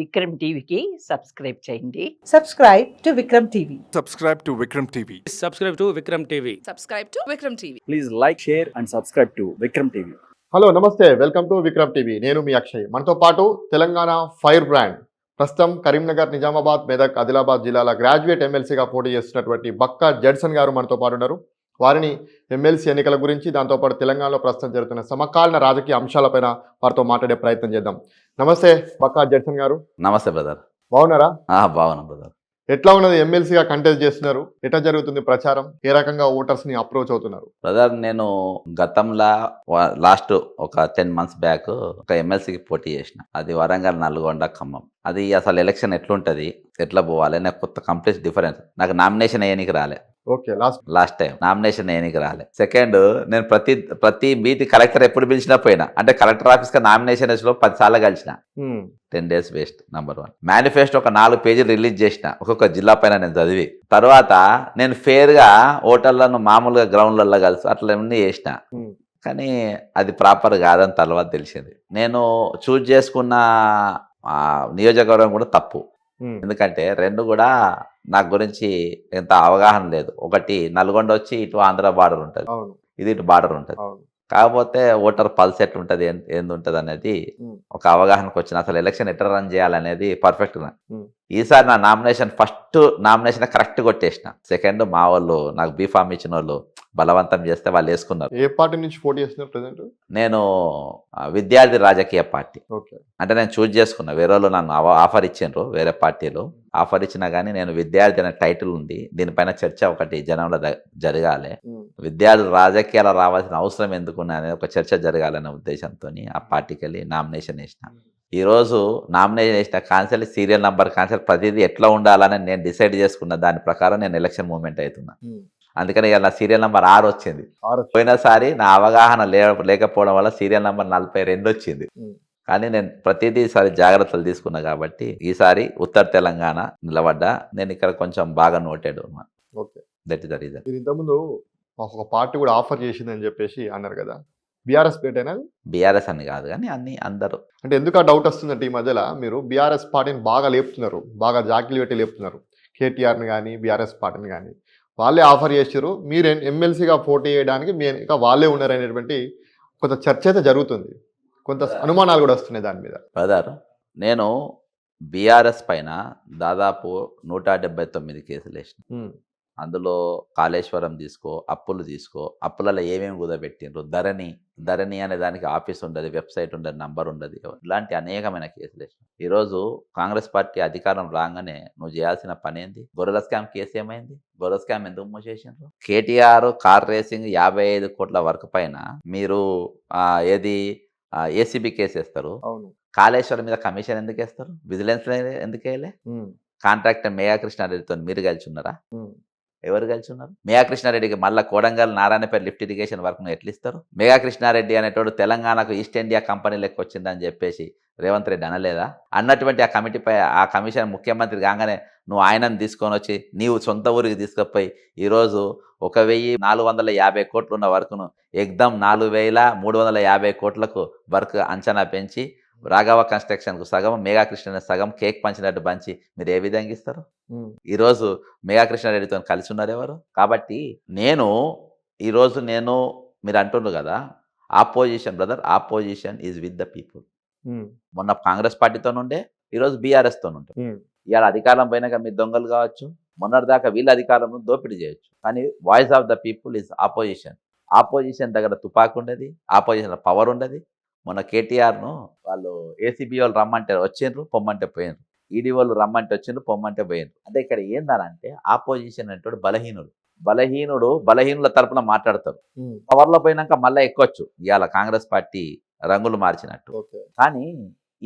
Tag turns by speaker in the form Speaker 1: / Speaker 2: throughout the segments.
Speaker 1: విక్రమ్ టీవీకి సబ్స్క్రైబ్ చేయండి.
Speaker 2: Subscribe to Vikram TV.
Speaker 3: Subscribe to Vikram TV.
Speaker 4: Subscribe to Vikram TV.
Speaker 5: Subscribe to Vikram TV.
Speaker 6: Please like, share and subscribe to Vikram TV.
Speaker 7: Hello నమస్తే, welcome to Vikram TV. నేను మీ అక్షయ్. మనతో పాటు Telangana fire brand ప్రస్తుతం కరీంనగర్, నిజామాబాద్, మెదక్, ఆదిలాబాద్ జిల్లాల graduate ఎమ్మెల్సీగా పోటీ చేస్తున్నటువంటి Bakka Judson గారు మనతో పాటు ఉన్నారు. వారిని ఎమ్మెల్సీ ఎన్నికల గురించి, దాంతోపాటు తెలంగాణలో ప్రస్తుతం జరుగుతున్న సమకాలీన రాజకీయ అంశాలపైన వారితో మాట్లాడే ప్రయత్నం చేద్దాం. నమస్తే బక్కా జడ్సన్ గారు.
Speaker 8: నమస్తే బ్రదర్.
Speaker 7: బాగున్నారా?
Speaker 8: బాగున్నా బ్రదర్.
Speaker 7: ఎట్లా ఉన్నది? ఎమ్మెల్సీగా కంటెస్ట్ చేస్తున్నారు, ఎట్లా జరుగుతుంది ప్రచారం? ఏ రకంగా ఓటర్స్ ని అప్రోచ్ అవుతున్నారు?
Speaker 8: బ్రదర్, నేను గతంలో లాస్ట్ ఒక 10 months బ్యాక్ ఒక ఎమ్మెల్సీకి పోటీ చేసిన. అది వరంగల్, నల్గొండ, ఖమ్మం. అది అసలు ఎలక్షన్ ఎట్లుంటది, ఎట్లా పోవాలి, నాకు కొత్త కంప్లీట్ డిఫరెన్స్. నాకు నామినేషన్ అయ్యనికి రాలే.
Speaker 7: ఓకే,
Speaker 8: లాస్ట్ టైం నామినేషన్ వేయనికి రాలే. సెకండ్, నేను ప్రతి మీటి కలెక్టర్ ఎప్పుడు పిలిచినా పోయినా. అంటే కలెక్టర్ ఆఫీస్ గా నామినేషన్ లో 10 సార్లు కలిసిన. 10 days వేస్ట్. నంబర్ 1. మేనిఫెస్టో ఒక 4 పేజీలు రిలీజ్ చేసిన, ఒక్కొక్క జిల్లా పైన నేను చదివి. తర్వాత నేను ఫేర్ గా ఓటర్లను మామూలుగా గ్రౌండ్లలో కలిసి అట్లా చేసిన. కానీ అది ప్రాపర్ కాదని తర్వాత తెలిసింది. నేను చూజ్ చేసుకున్న నియోజకవర్గం కూడా తప్పు. ఎందుకంటే 2 కూడా నాకు గురించి ఎంత అవగాహన లేదు. ఒకటి నల్గొండ వచ్చి ఇటు ఆంధ్ర బార్డర్ ఉంటుంది, ఇది ఇటు బార్డర్ ఉంటుంది. కాకపోతే ఓటర్ పల్స్ ఎట్లా ఉంటుంది, ఏంది ఉంటుంది అనేది ఒక అవగాహనకు వచ్చిన. అసలు ఎలక్షన్ ఎట్లా రన్ చేయాలనేది పర్ఫెక్ట్ గా. ఈసారి నా నామినేషన్ ఫస్ట్ నామినేషన్ కరెక్ట్ కొట్టేసిన. సెకండ్, మా వాళ్ళు నాకు బీఫామ్ ఇచ్చిన వాళ్ళు బలవంతం చేస్తే వాళ్ళు వేసుకున్నారు.
Speaker 7: ఏ పార్టీ నుంచి పోటీ చేస్తున్నారు ప్రెసెంట్?
Speaker 8: నేను విద్యార్థి రాజకీయ పార్టీ.
Speaker 7: ఓకే.
Speaker 8: అంటే నేను చూజ్ చేసుకున్నా. వేరే వాళ్ళు నన్ను ఆఫర్ ఇచ్చిండ్రు, వేరే పార్టీలు ఆఫర్ ఇచ్చినా కానీ నేను విద్యార్థి అనే టైటిల్ ఉంది, దీనిపైన చర్చ ఒకటి జనంలో జరగాలి, విద్యార్థులు రాజకీయాలు రావాల్సిన అవసరం ఎందుకున్నా అనేది ఒక చర్చ జరగాలనే ఉద్దేశంతో ఆ పార్టీకి వెళ్ళి నామినేషన్ వేసిన. ఈ రోజు నామినేషన్ వేసిన కాన్సెల్, సీరియల్ నంబర్ కాన్సెల్, ప్రతిదీ ఎట్లా ఉండాలని నేను డిసైడ్ చేసుకున్న దాని ప్రకారం నేను ఎలక్షన్ మూవ్మెంట్ అవుతున్నా. అందుకని ఇలా నా సీరియల్ నంబర్ 6 వచ్చింది. పోయినసారి నా అవగాహన లేకపోవడం వల్ల సీరియల్ నంబర్ 42 వచ్చింది. కానీ నేను ప్రతిదీ ఈసారి జాగ్రత్తలు తీసుకున్నా కాబట్టి ఈసారి ఉత్తర తెలంగాణ నిలబడ్డా. నేను ఇక్కడ కొంచెం బాగా noted. That is the reason.
Speaker 7: ఇంతకుముందు ఒక పార్టీ కూడా ఆఫర్ చేసిందని చెప్పేసి అన్నారు కదా, బీఆర్ఎస్ పేటైనా?
Speaker 8: బీఆర్ఎస్ అని కాదు కానీ అన్ని అందరూ.
Speaker 7: అంటే ఎందుకు ఆ డౌట్ వస్తుందంటే, ఈ మధ్యలో మీరు బీఆర్ఎస్ పార్టీని బాగా లేపుతున్నారు, బాగా జాకిలు పెట్టి లేపుతున్నారు. కేటీఆర్ని కానీ బీఆర్ఎస్ పార్టీని కానీ వాళ్ళే ఆఫర్ చేసారు, మీరు ఎమ్మెల్సీగా పోటీ చేయడానికి ఇంకా వాళ్ళే ఉన్నారు అనేటువంటి కొంత చర్చ అయితే జరుగుతుంది, కొంత అనుమానాలు కూడా వస్తున్నాయి దాని మీద.
Speaker 8: బ్రదర్, నేను బీఆర్ఎస్ పైన దాదాపు 179 కేసులు వేసిన. అందులో కాళేశ్వరం తీసుకో, అప్పులు తీసుకో, అప్పులలో ఏమేమి కుదబెట్టిండ్రు, ధరణి అనే దానికి ఆఫీస్ ఉండదు, వెబ్సైట్ ఉండదు, నంబర్ ఉండదు, ఇలాంటి అనేకమైన కేసులు వేసిన. ఈరోజు కాంగ్రెస్ పార్టీ అధికారం రాగానే నువ్వు చేయాల్సిన పని ఏంది? గొర్రెల స్కామ్ కేసు ఏమైంది? గొర్రెల స్కామ్ ఎందుకు మూసేసిండ్రు? కేటీఆర్ కార్ రేసింగ్ 55 కోట్ల వరకు పైన మీరు ఏది ఏసీబీ కేసు వేస్తారు. కాళేశ్వరం మీద కమిషన్ ఎందుకు వేస్తారు? విజిలెన్స్ ఎందుకు వేయలే? కాంట్రాక్టర్ మేఘా కృష్ణారెడ్డితో మీరు కలిసి ఉన్నారా? ఎవరు కలిసి ఉన్నారు? మేఘా కృష్ణారెడ్డికి మళ్ళీ Kodangal, Narayanpet lift irrigation work ఎట్లా ఇస్తారు? మేఘా కృష్ణారెడ్డి అనేటోడు తెలంగాణకు ఈస్ట్ ఇండియా కంపెనీ లెక్క వచ్చిందని చెప్పేసి రేవంత్ రెడ్డి అనలేదా? అన్నటువంటి ఆ కమిటీపై ఆ కమిషన్ ముఖ్యమంత్రి కాగానే నువ్వు ఆయనను తీసుకొని వచ్చి నీవు సొంత ఊరికి తీసుకుపోయి ఈరోజు 1450 కోట్లు ఉన్న వర్క్ను ఎగ్దమ్ 4350 కోట్లకు వర్క్ అంచనా పెంచి రాఘవ కన్స్ట్రక్షన్కు సగం, మేఘా కృష్ణ సగం కేక్ పంచినట్టు పంచి మీరు ఏ విధంగా ఇస్తారు? ఈరోజు మేఘా కృష్ణారెడ్డితో కలిసి ఉన్నారు ఎవరు? కాబట్టి ఈరోజు మీరు అంటున్నారు కదా, opposition brother, opposition is with the people. మొన్న కాంగ్రెస్ పార్టీతో ఉండే, ఈరోజు బీఆర్ఎస్ తో ఉంటాం. ఇవాళ అధికారం పోయినాక మీ దొంగలు కావచ్చు, మొన్నటిదాకా వీళ్ళ అధికారంలో దోపిడీ చేయొచ్చు. కానీ voice of the people is opposition. Opposition దగ్గర తుపాకు ఉండదు, ఆపోజిషన్ పవర్ ఉండదు. మొన్న కేటీఆర్ను వాళ్ళు ఏసీబీ వాళ్ళు రమ్మంటే వచ్చిండ్రు, పొమ్మంటే పోయినరు. ఈడీ వాళ్ళు రమ్మంటే వచ్చిండ్రు, పొమ్మంటే పోయినరు. అంటే ఇక్కడ ఏందనంటే ఆపోజిషన్ అంటే బలహీనుల తరపున మాట్లాడతారు. పవర్లో పోయినాక మళ్ళీ ఎక్కొచ్చు. ఇవాళ కాంగ్రెస్ పార్టీ రంగులు మార్చినట్టు. కానీ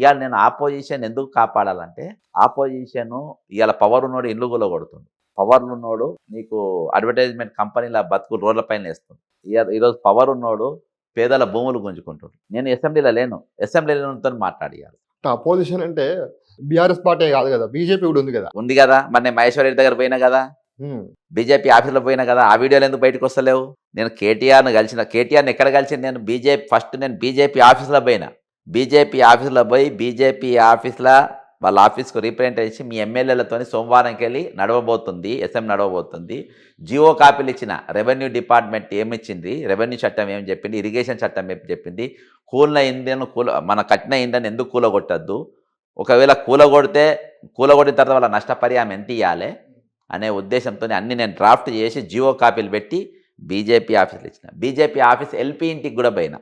Speaker 8: ఇవాళ నేను ఆపోజిషన్ ఎందుకు కాపాడాలంటే, ఆపోజిషన్ ఇవాళ పవర్ ఉన్నోడు ఇల్లు కూడా కొడుతుంది, పవర్ ఉన్నోడు నీకు అడ్వర్టైజ్మెంట్ కంపెనీల బతుకులు రోడ్ల పైన వేస్తుంది. ఈరోజు పవర్ ఉన్నోడు పేదల భూములు గుంజుకుంటాడు. నేను అసెంబ్లీలో లేను, అసెంబ్లీతో మాట్లాడియాలి.
Speaker 7: అపోజిషన్ అంటే బీఆర్ఎస్ పార్టీ కాదు కదా, బీజేపీ కూడా ఉంది కదా.
Speaker 8: మరి నేను మహేశ్వర్ రెడ్డి దగ్గర పోయినా కదా, బీజేపీ ఆఫీసులో పోయినా కదా, ఆ వీడియోలు ఎందుకు బయటకు వస్తలేవు? నేను కేటీఆర్ని ఎక్కడ కలిసి నేను బీజేపీ ఆఫీసులో పోయినా. బీజేపీ ఆఫీసులో పోయి బీజేపీ ఆఫీసులో వాళ్ళ ఆఫీస్కు రీప్రజెంట్ చేసి మీ ఎమ్మెల్యేలతో సోమవారంకి వెళ్ళి నడవబోతుంది, ఎస్ఎం నడవబోతుంది, జియో కాపీలు ఇచ్చిన రెవెన్యూ డిపార్ట్మెంట్ ఏమిచ్చింది, రెవెన్యూ చట్టం ఏం చెప్పింది, ఇరిగేషన్ చట్టం ఏం చెప్పింది, మన కట్టిన ఇండియన్ ఎందుకు కూలగొట్టద్దు, ఒకవేళ కూలగొట్టిన తర్వాత వాళ్ళ నష్టపరిహారం ఎంత ఇవ్వాలి అనే ఉద్దేశంతో అన్ని నేను డ్రాఫ్ట్ చేసి జియో కాపీలు పెట్టి బీజేపీ ఆఫీస్లో ఇచ్చిన. బీజేపీ ఆఫీస్ ఎల్పీ ఇంటికి కూడా పోయినా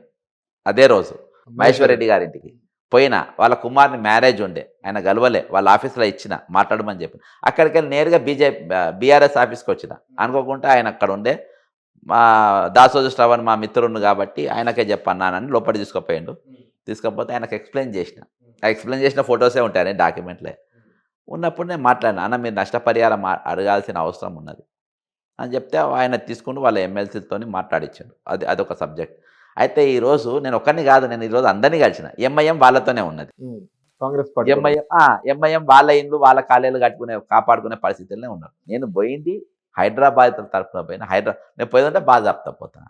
Speaker 8: అదే రోజు, మహేశ్వర్ రెడ్డి గారింటికి పోయినా. వాళ్ళ కుమార్ని మ్యారేజ్ ఉండే, ఆయన గెలవలే, వాళ్ళ ఆఫీస్లో ఇచ్చిన మాట్లాడమని చెప్పి. అక్కడికి వెళ్ళి నేరుగా బీఆర్ఎస్ ఆఫీస్కి వచ్చిన. అనుకోకుండా ఆయన అక్కడ ఉండే, మా దాసోజు శ్రవణ్ మా మిత్రుడు కాబట్టి ఆయనకే చెప్పన్నానని లోపలి తీసుకుపోయిండు. తీసుకపోతే ఆయనకు ఎక్స్ప్లెయిన్ చేసిన ఫొటోసే ఉంటాయి డాక్యుమెంట్లే. ఉన్నప్పుడు నేను మాట్లాడినా, అన్న మీరు నష్టపరిహారం అడగాల్సిన అవసరం ఉన్నది అని చెప్తే ఆయన తీసుకుంటూ వాళ్ళ ఎమ్మెల్సీలతో మాట్లాడించాడు. అదొక సబ్జెక్ట్. అయితే ఈరోజు నేను ఒక్కరిని కాదు, నేను ఈరోజు అందరినీ కలిసిన. ఎంఐఎం వాళ్ళతోనే ఉన్నది.
Speaker 7: కాంగ్రెస్ పార్టీ
Speaker 8: ఎంఐఎం వాళ్ళ ఇండ్లు వాళ్ళ కాలేజీలు కాపాడుకునే పరిస్థితుల్లో ఉన్నారు. నేను పోయింది హైదరాబాద్ తరఫున పోయినా. నేను పోయిందంటే బాగా చెప్తా పోతాను.